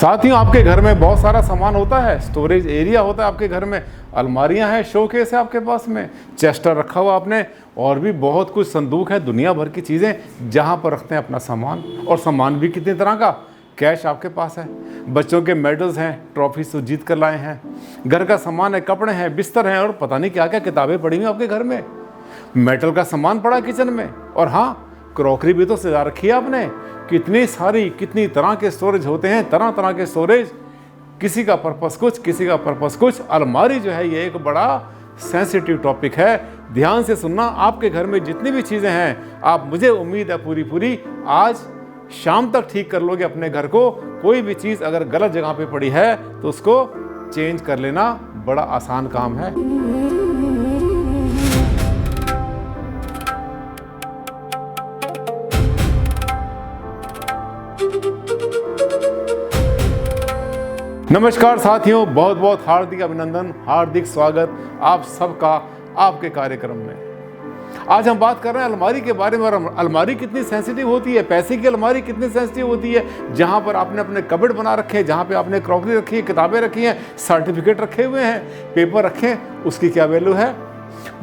साथियों, आपके घर में बहुत सारा सामान होता है, स्टोरेज एरिया होता है आपके घर में, अलमारियां हैं, शोकेस है आपके पास में, चेस्टर रखा हुआ आपने, और भी बहुत कुछ संदूक है, दुनिया भर की चीज़ें जहां पर रखते हैं अपना सामान। और सामान भी कितनी तरह का, कैश आपके पास है, बच्चों के मेडल्स हैं, ट्रॉफी से जीत कर लाए हैं, घर का सामान है, कपड़े हैं, बिस्तर हैं, और पता नहीं क्या क्या किताबें पड़ी हुई आपके घर में, मेटल का सामान पड़ा किचन में, और हाँ, क्रॉकरी भी तो सजा रखी है आपने। कितनी सारी, कितनी तरह के स्टोरेज होते हैं, तरह तरह के स्टोरेज, किसी का पर्पस कुछ, किसी का पर्पस कुछ। अलमारी जो है ये एक बड़ा सेंसिटिव टॉपिक है, ध्यान से सुनना। आपके घर में जितनी भी चीज़ें हैं, आप, मुझे उम्मीद है पूरी आज शाम तक ठीक कर लोगे अपने घर को। कोई भी चीज़ अगर गलत जगह पे पड़ी है तो उसको चेंज कर लेना बड़ा आसान काम है। नमस्कार साथियों, बहुत बहुत हार्दिक अभिनंदन, हार्दिक स्वागत आप सबका आपके कार्यक्रम में। आज हम बात कर रहे हैं अलमारी के बारे में। और अलमारी कितनी सेंसिटिव होती है, पैसे की अलमारी कितनी सेंसिटिव होती है, जहां पर आपने अपने कबर्ड बना रखे हैं, जहां पे आपने क्रॉकरी रखी है, किताबें रखी हैं, सर्टिफिकेट रखे हुए हैं, पेपर रखे हैं, उसकी क्या वैल्यू है?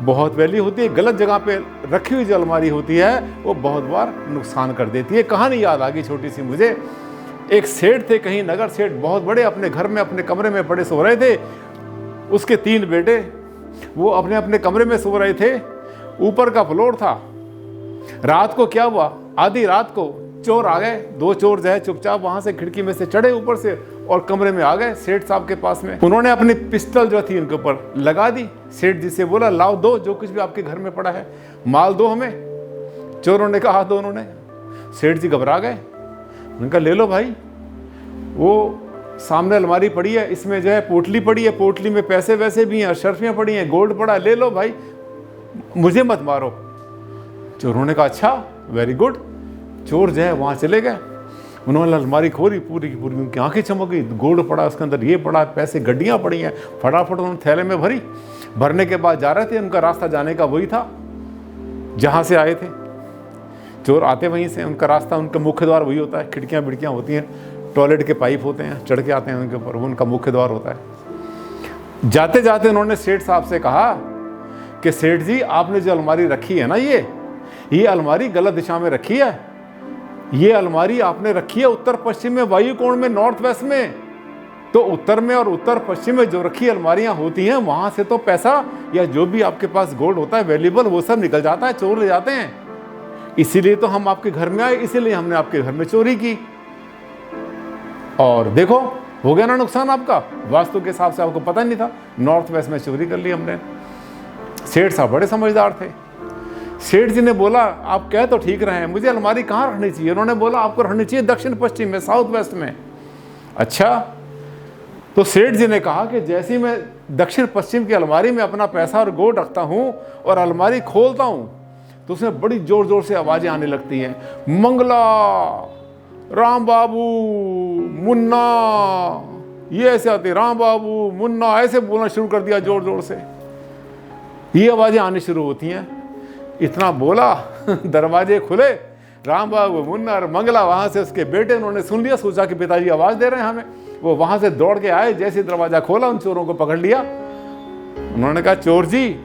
बहुत वैल्यू होती है। गलत जगह पे रखी हुई जो अलमारी होती है वो बहुत बार नुकसान कर देती है। कहानी याद आ गई छोटी सी मुझे। एक सेठ थे, कहीं नगर सेठ, बहुत बड़े, अपने घर में अपने कमरे में पड़े सो रहे थे। उसके 3 बेटे, वो अपने अपने कमरे में सो रहे थे, ऊपर का फ्लोर था। रात को क्या हुआ, आधी रात को चोर आ गए। 2 चोर जो है चुपचाप वहां से खिड़की में से चढ़े ऊपर से और कमरे में आ गए सेठ साहब के पास में। उन्होंने अपनी पिस्टल जो थी उनके ऊपर लगा दी। सेठ जी से बोला, लाओ दो, जो कुछ भी आपके घर में पड़ा है, माल दो हमें। चोरों ने कहा दो। उन्होंने, सेठ जी घबरा गए। उनका ले लो भाई, वो सामने अलमारी पड़ी है, इसमें जो है पोटली पड़ी है, पोटली में पैसे वैसे भी हैं, शर्फियाँ पड़ी हैं, गोल्ड पड़ा है, ले लो भाई, मुझे मत मारो। चोरों ने कहा अच्छा, वेरी गुड। चोर जो है वहाँ चले गए। उन्होंने अलमारी खोली, पूरी की पूरी उनकी आंखें चमक गई। गोल्ड पड़ा, उसके अंदर ये पड़ा, पैसे, गड्डियाँ पड़ी हैं। फटाफट उन्होंने थैले में भरी। भरने के बाद जा रहे थे, उनका रास्ता जाने का वही था जहाँ से आए थे। चोर आते वहीं से, उनका रास्ता, उनका मुख्य द्वार वही होता है। खिड़कियाँ बिड़कियाँ होती हैं, टॉयलेट के पाइप होते हैं, चढ़ के आते हैं उनके ऊपर, वो उनका मुख्य द्वार होता है। जाते जाते उन्होंने सेठ साहब से कहा कि सेठ जी, आपने जो अलमारी रखी है ना, ये अलमारी गलत दिशा में रखी है। ये अलमारी आपने रखी है उत्तर पश्चिम में, वायु कोण में, नॉर्थ वेस्ट में। तो उत्तर में और उत्तर पश्चिम में जो रखी अलमारियां होती हैं, वहां से तो पैसा या जो भी आपके पास गोल्ड होता है वैल्यूएबल, वो सब निकल जाता है, चोर ले जाते हैं। इसीलिए तो हम आपके घर में आए, इसीलिए हमने आपके घर में चोरी की। और देखो, हो गया ना नुकसान आपका। वास्तु के हिसाब से आपको पता नहीं था, नॉर्थ वेस्ट में चोरी कर ली हमने। सेठ साहब बड़े समझदार थे। सेठ जी ने बोला, आप कह तो ठीक रहे हैं, मुझे अलमारी कहाँ रखनी चाहिए? उन्होंने बोला, आपको रखनी चाहिए दक्षिण पश्चिम में, साउथ वेस्ट में। अच्छा, तो सेठ जी ने कहा कि जैसे ही मैं दक्षिण पश्चिम की अलमारी में अपना पैसा और गोल्ड रखता हूँ और अलमारी खोलता हूँ, तो उसमें बड़ी जोर जोर से आवाजें आने लगती हैं। मंगला, राम बाबू, मुन्ना, ये ऐसे आते, राम बाबू, मुन्ना, ऐसे बोलना शुरू कर दिया जोर जोर से। ये आवाजें आनी शुरू होती हैं। इतना बोला, दरवाजे खुले, राम बाबू, मुन्ना और मंगला, वहां से उसके बेटे, उन्होंने सुन लिया, सोचा कि पिताजी आवाज दे रहे हैं हमें। वो वहां से दौड़ के आए, जैसे दरवाजा खोला, उन चोरों को पकड़ लिया। उन्होंने कहा, चोर जी,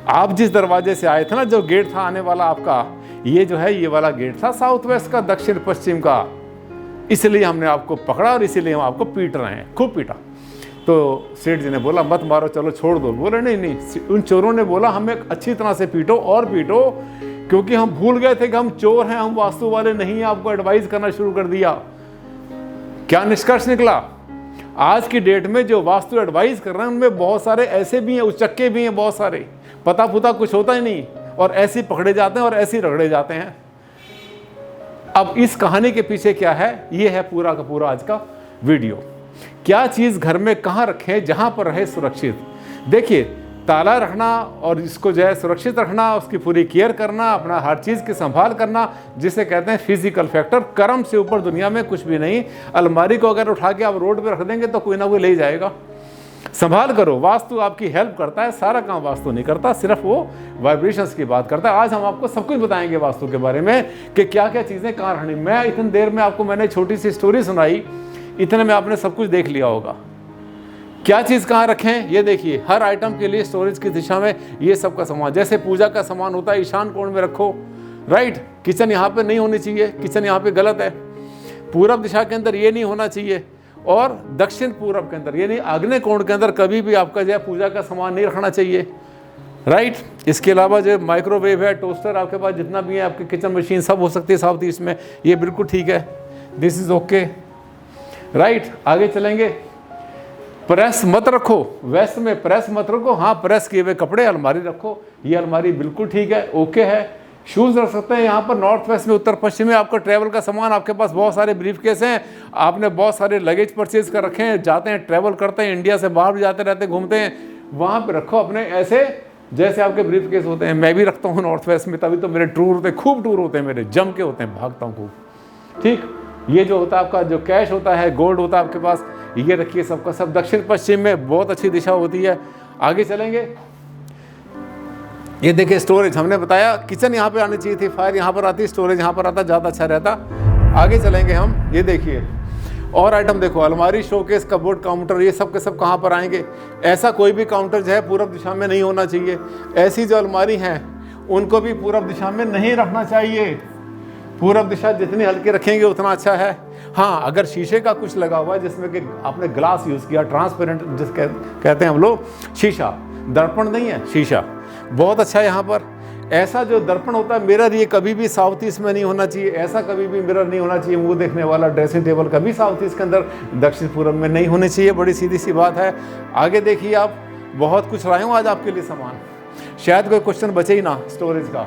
आप जिस दरवाजे से आए थे ना, जो गेट था आने वाला आपका, ये जो है, ये वाला गेट था साउथ वेस्ट का, दक्षिण पश्चिम का, इसलिए हमने आपको पकड़ा और इसीलिए हम आपको पीट रहे हैं। खूब पीटा। तो सेठ जी ने बोला, मत मारो, चलो छोड़ दो। बोले नहीं। उन चोरों ने बोला, हमें अच्छी तरह से पीटो और पीटो, क्योंकि हम भूल गए थे कि हम चोर हैं, हम वास्तु वाले नहीं हैं। आपको एडवाइस करना शुरू कर दिया। क्या निष्कर्ष निकला? आज की डेट में जो वास्तु एडवाइस कर रहे हैं, उनमें बहुत सारे ऐसे भी हैं, उचक्के भी हैं, बहुत सारे, पता पुता कुछ होता ही नहीं, और ऐसे पकड़े जाते हैं और ऐसे रगड़े जाते हैं। अब इस कहानी के पीछे क्या है, ये है पूरा का पूरा आज का वीडियो। क्या चीज़ घर में कहाँ रखें जहाँ पर रहे सुरक्षित। देखिए, ताला रखना और इसको जो है सुरक्षित रखना, उसकी पूरी केयर करना, अपना हर चीज़ की संभाल करना, जिसे कहते हैं फिजिकल फैक्टर। कर्म से ऊपर दुनिया में कुछ भी नहीं। अलमारी को अगर उठा के आप रोड पे रख देंगे तो कोई ना कोई ले जाएगा। संभाल करो। वास्तु आपकी हेल्प करता है, सारा काम वास्तु नहीं करता, सिर्फ वो वाइब्रेशंस की बात करता है। आज हम आपको सब कुछ बताएंगे वास्तु के बारे में कि क्या क्या चीज़ें कहाँ रखनी। मैं इतनी देर में आपको मैंने छोटी सी स्टोरी सुनाई इतने में आपने सब कुछ देख लिया होगा। क्या चीज़ कहाँ रखें, ये देखिए, हर आइटम के लिए स्टोरेज की दिशा में ये सब का सामान, जैसे पूजा का सामान होता है ईशान कोण में रखो, राइट। किचन यहाँ पे नहीं होनी चाहिए, किचन यहाँ पे गलत है। पूरब दिशा के अंदर ये नहीं होना चाहिए, और दक्षिण पूरब के अंदर यानी आग्नेय कोण के अंदर कभी भी आपका जो है पूजा का सामान नहीं रखना चाहिए, राइट। इसके अलावा जो माइक्रोवेव है, टोस्टर, आपके पास जितना भी है, आपकी किचन मशीन सब हो सकती है साउथ ईस्ट में, ये बिल्कुल ठीक है, दिस इज ओके, राइट। आगे चलेंगे, प्रेस मत रखो, वेस्ट में प्रेस मत रखो, हाँ प्रेस किए हुए कपड़े अलमारी रखो, ये अलमारी बिल्कुल ठीक है, ओके है। शूज़ रख सकते हैं यहाँ पर, नॉर्थ वेस्ट में, उत्तर पश्चिम में आपका ट्रैवल का सामान, आपके पास बहुत सारे ब्रीफ केस हैं, आपने बहुत सारे लगेज परचेज कर रखे हैं, जाते हैं ट्रैवल करते हैं, इंडिया से बाहर भी जाते रहते घूमते हैं, वहाँ पे रखो अपने ऐसे जैसे आपके ब्रीफ केस होते हैं। मैं भी रखता हूँ नॉर्थ वेस्ट में, तभी तो मेरे टूर होते हैं, खूब टूर होते हैं मेरे, जम के होते हैं, भागता हूँ खूब, ठीक। ये जो होता है आपका जो कैश होता है, गोल्ड होता है आपके पास, ये रखिए सबका सब। दक्षिण पश्चिम में बहुत अच्छी दिशा होती है। आगे चलेंगे, ये देखिए स्टोरेज, हमने बताया किचन यहाँ पे आनी चाहिए थी, फायर यहाँ पर आती, स्टोरेज यहाँ पर आता, ज़्यादा अच्छा रहता। आगे चलेंगे हम, ये देखिए और आइटम देखो, अलमारी, शोकेस, कपबोर्ड, काउंटर, ये सब के सब कहाँ पर आएंगे। ऐसा कोई भी काउंटर जो है पूरब दिशा में नहीं होना चाहिए। ऐसी जो अलमारी हैं उनको भी पूरब दिशा में नहीं रखना चाहिए। पूरब दिशा जितनी हल्की रखेंगे उतना अच्छा है। हाँ, अगर शीशे का कुछ लगा हुआ है जिसमें कि आपने ग्लास यूज़ किया, ट्रांसपेरेंट जिस कहते हैं हम लोग, शीशा, दर्पण नहीं है, शीशा, बहुत अच्छा है यहाँ पर। ऐसा जो दर्पण होता है मिरर, ये कभी भी साउथ ईस्ट में नहीं होना चाहिए। ऐसा कभी भी मिरर नहीं होना चाहिए, मुंह देखने वाला ड्रेसिंग टेबल कभी साउथ ईस्ट के अंदर, दक्षिण पूर्व में नहीं होनी चाहिए। बड़ी सीधी सी बात है। आगे देखिए, आप बहुत कुछ लाए हूँ आज आपके लिए सामान, शायद कोई क्वेश्चन बचे ही ना स्टोरेज का।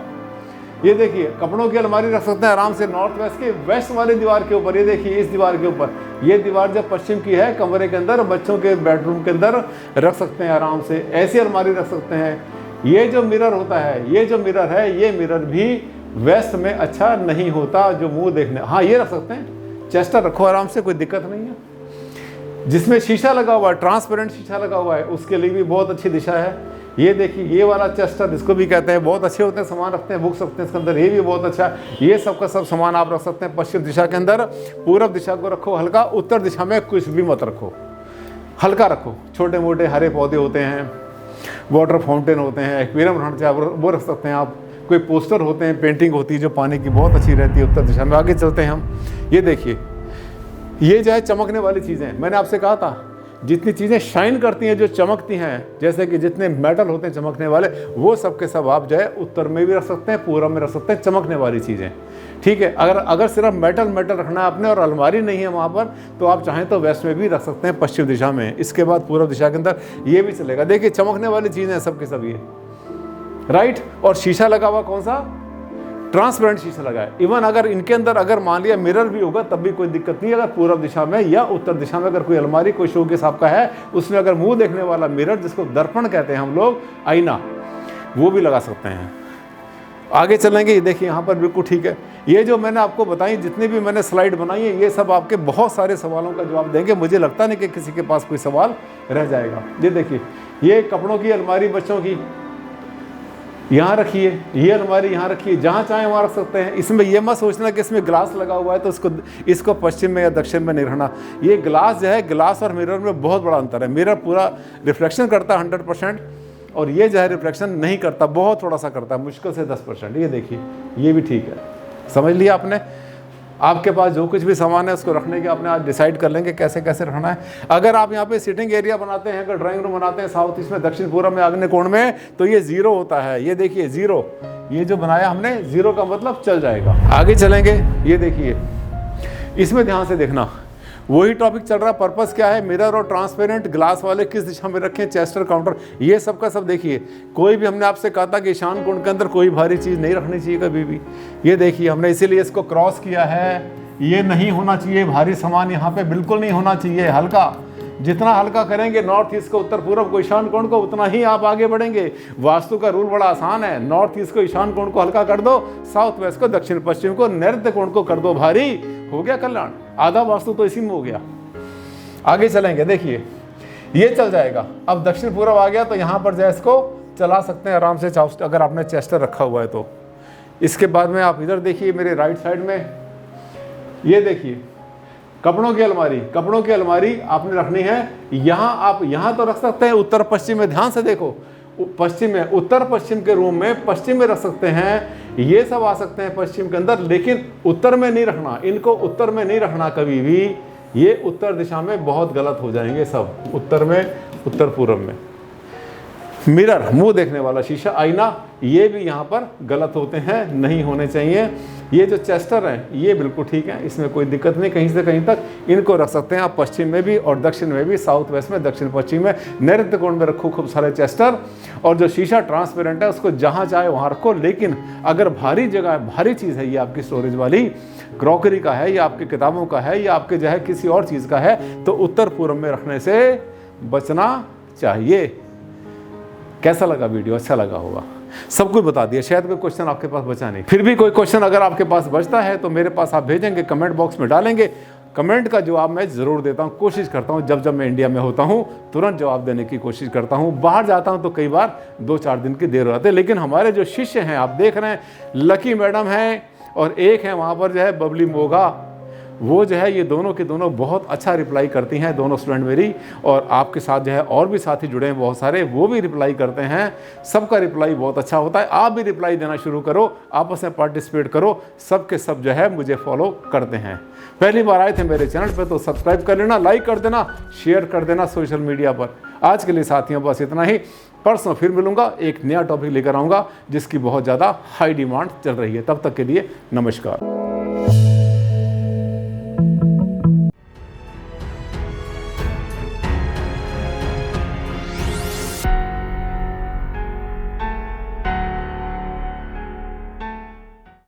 ये देखिए, कपड़ों की अलमारी रख सकते हैं आराम से नॉर्थ वेस्ट के वेस्ट वाली दीवार के ऊपर। ये देखिए, इस दीवार के ऊपर, ये दीवार जब पश्चिम की है, कमरे के अंदर, बच्चों के बेडरूम के अंदर रख सकते हैं आराम से, ऐसी अलमारी रख सकते हैं। ये जो मिरर होता है, ये जो मिरर है, ये मिरर भी वेस्ट में अच्छा नहीं होता, जो मुंह देखने, हाँ ये रख सकते हैं, चेस्टर रखो आराम से, कोई दिक्कत नहीं है। जिसमें शीशा लगा हुआ है, ट्रांसपेरेंट शीशा लगा हुआ है, उसके लिए भी बहुत अच्छी दिशा है। ये देखिए, ये वाला चेस्टर जिसको भी कहते हैं, बहुत अच्छे होते हैं, सामान रखते हैं, बुक्स रखते हैं इसके अंदर, ये भी बहुत अच्छा है। ये सब का सब सामान आप रख सकते हैं पश्चिम दिशा के अंदर। पूरब दिशा को रखो हल्का, उत्तर दिशा में कुछ भी मत रखो, हल्का रखो। छोटे मोटे हरे पौधे होते हैं, वाटर फाउंटेन होते हैं, एक्वेरियम रखना चाहिए, वो रख सकते हैं आप। कोई पोस्टर होते हैं, पेंटिंग होती है जो पानी की बहुत अच्छी रहती है उत्तर दिशा में। आगे चलते हैं हम, ये देखिए, ये जो है चमकने वाली चीज़ें, मैंने आपसे कहा था जितनी चीज़ें शाइन करती हैं, जो चमकती हैं, जैसे कि जितने मेटल होते हैं चमकने वाले, वो सब के सब आप जो है उत्तर में भी रख सकते हैं, पूर्व में रख सकते हैं, चमकने वाली चीज़ें, ठीक है। अगर सिर्फ मेटल रखना है आपने और अलमारी नहीं है वहाँ पर, तो आप चाहें तो वेस्ट में भी रख सकते हैं, पश्चिम दिशा में। इसके बाद पूर्व दिशा के अंदर ये भी चलेगा। देखिए, चमकने वाली चीज़ें हैं सब के सब ये, राइट। और शीशा लगा हुआ कौन सा, ट्रांसपेरेंट शीशा लगा है। इवन अगर इनके अंदर अगर मान लिया मिरर भी होगा तब भी कोई दिक्कत नहीं है। अगर पूर्व दिशा में या उत्तर दिशा में अगर कोई अलमारी, कोई शोकेस आपका है, उसमें अगर मुंह देखने वाला मिरर, जिसको दर्पण कहते हैं हम लोग, आईना, वो भी लगा सकते हैं। आगे चलेंगे, ये देखिए यहाँ पर बिल्कुल ठीक है। ये जो मैंने आपको बताई, जितनी भी मैंने स्लाइड बनाई है, ये सब आपके बहुत सारे सवालों का जवाब देंगे। मुझे लगता नहीं कि किसी के पास कोई सवाल रह जाएगा। ये देखिए, ये कपड़ों की अलमारी बच्चों की यहाँ रखिए, ये अलमारी यहाँ रखिए, जहाँ चाहे वहाँ रख सकते हैं। इसमें ये मत सोचना कि इसमें ग्लास लगा हुआ है तो इसको पश्चिम में या दक्षिण में नहीं रखना। ये ग्लास जो है, ग्लास और मिरर में बहुत बड़ा अंतर है। मिरर पूरा रिफ्लेक्शन करता है 100%, और ये जो है रिफ्लेक्शन नहीं करता, बहुत थोड़ा सा करता है, मुश्किल से 10%। ये देखिए, ये भी ठीक है। समझ लिया आपने। आपके पास जो कुछ भी सामान है उसको रखने के आपने आज डिसाइड कर लेंगे कैसे कैसे रखना है। अगर आप यहाँ पे सिटिंग एरिया बनाते हैं, अगर ड्राइंग रूम बनाते हैं साउथ ईस्ट में, दक्षिण पूर्व में, आग्नेय कोण में, तो ये 0 होता है। ये देखिए 0, ये जो बनाया हमने 0 का मतलब चल जाएगा। आगे चलेंगे, ये देखिए, इसमें ध्यान से देखना, वही टॉपिक चल रहा। पर्पस क्या है, मिरर और ट्रांसपेरेंट ग्लास वाले किस दिशा में रखें, चेस्टर, काउंटर, ये सब का सब देखिए। कोई भी हमने आपसे कहा था कि ईशान कोण के अंदर कोई भारी चीज़ नहीं रखनी चाहिए कभी भी। ये देखिए, हमने इसीलिए इसको क्रॉस किया है। ये नहीं होना चाहिए, भारी सामान यहाँ पे बिल्कुल नहीं होना चाहिए। हल्का, जितना हल्का करेंगे नॉर्थ ईस्ट को, उत्तर पूर्व को, ईशान कोण को, उतना ही आप आगे बढ़ेंगे। वास्तु का रूल बड़ा आसान है, नॉर्थ ईस्ट को, ईशान कोण को हल्का कर दो, साउथ वेस्ट को, दक्षिण पश्चिम को, नैऋत्य कोण को कर दो भारी, हो गया कल्याण। आधा वास्तु तो इसी में हो गया। आगे चलेंगे, देखिए ये चल जाएगा। अब दक्षिण पूर्व आ गया तो यहाँ पर जो इसको चला सकते हैं आराम से, अगर आपने चेस्टर रखा हुआ है तो। इसके बाद में आप इधर देखिए, मेरे राइट साइड में ये देखिए, कपड़ों की अलमारी आपने रखनी है यहाँ। आप यहाँ तो रख सकते हैं उत्तर पश्चिम में, ध्यान से देखो, पश्चिम में, उत्तर पश्चिम के रूम में पश्चिम में रख सकते हैं, ये सब आ सकते हैं पश्चिम के अंदर, लेकिन उत्तर में नहीं रखना, इनको उत्तर में नहीं रखना कभी भी। ये उत्तर दिशा में बहुत गलत हो जाएंगे सब, उत्तर में, उत्तर पूर्व में। मिरर, मुंह देखने वाला शीशा, आईना, ये भी यहाँ पर गलत होते हैं, नहीं होने चाहिए। ये जो चेस्टर हैं ये बिल्कुल ठीक है, इसमें कोई दिक्कत नहीं, कहीं से कहीं तक इनको रख सकते हैं आप, पश्चिम में भी और दक्षिण में भी, साउथ वेस्ट में, दक्षिण पश्चिम में। नैऋत्य कोण में रखो खूब सारे चेस्टर, और जो शीशा ट्रांसपेरेंट है उसको जहाँ चाहे वहाँ रखो। लेकिन अगर भारी जगह है, भारी चीज़ है ये आपकी स्टोरेज वाली, क्रॉकरी का है या आपकी किताबों का है या आपके जो है किसी और चीज़ का है, तो उत्तर पूर्व में रखने से बचना चाहिए। कैसा लगा वीडियो? अच्छा लगा होगा, सब कुछ बता दिया, शायद कोई क्वेश्चन आपके पास बचा नहीं। फिर भी कोई क्वेश्चन अगर आपके पास बचता है तो मेरे पास आप भेजेंगे, कमेंट बॉक्स में डालेंगे, कमेंट का जवाब मैं ज़रूर देता हूँ, कोशिश करता हूँ। जब मैं इंडिया में होता हूँ तुरंत जवाब देने की कोशिश करता हूँ, बाहर जाता हूँ तो कई बार 2-4 दिन की देर हो जाती है। लेकिन हमारे जो शिष्य हैं, आप देख रहे हैं, लकी मैडम हैं और एक है वहाँ पर जो है बबली मोगा, वो जो है ये दोनों के दोनों बहुत अच्छा रिप्लाई करती हैं, दोनों स्टूडेंट मेरी। और आपके साथ जो है और भी साथी जुड़े हैं बहुत सारे, वो भी रिप्लाई करते हैं, सबका रिप्लाई बहुत अच्छा होता है। आप भी रिप्लाई देना शुरू करो, आपस में पार्टिसिपेट करो, सब के सब जो है मुझे फॉलो करते हैं। पहली बार आए थे मेरे चैनल पर तो सब्सक्राइब कर लेना, लाइक कर देना, शेयर कर देना सोशल मीडिया पर। आज के लिए साथियों बस इतना ही, परसों फिर मिलूंगा, एक नया टॉपिक लेकर आऊँगा जिसकी बहुत ज़्यादा हाई डिमांड चल रही है। तब तक के लिए नमस्कार।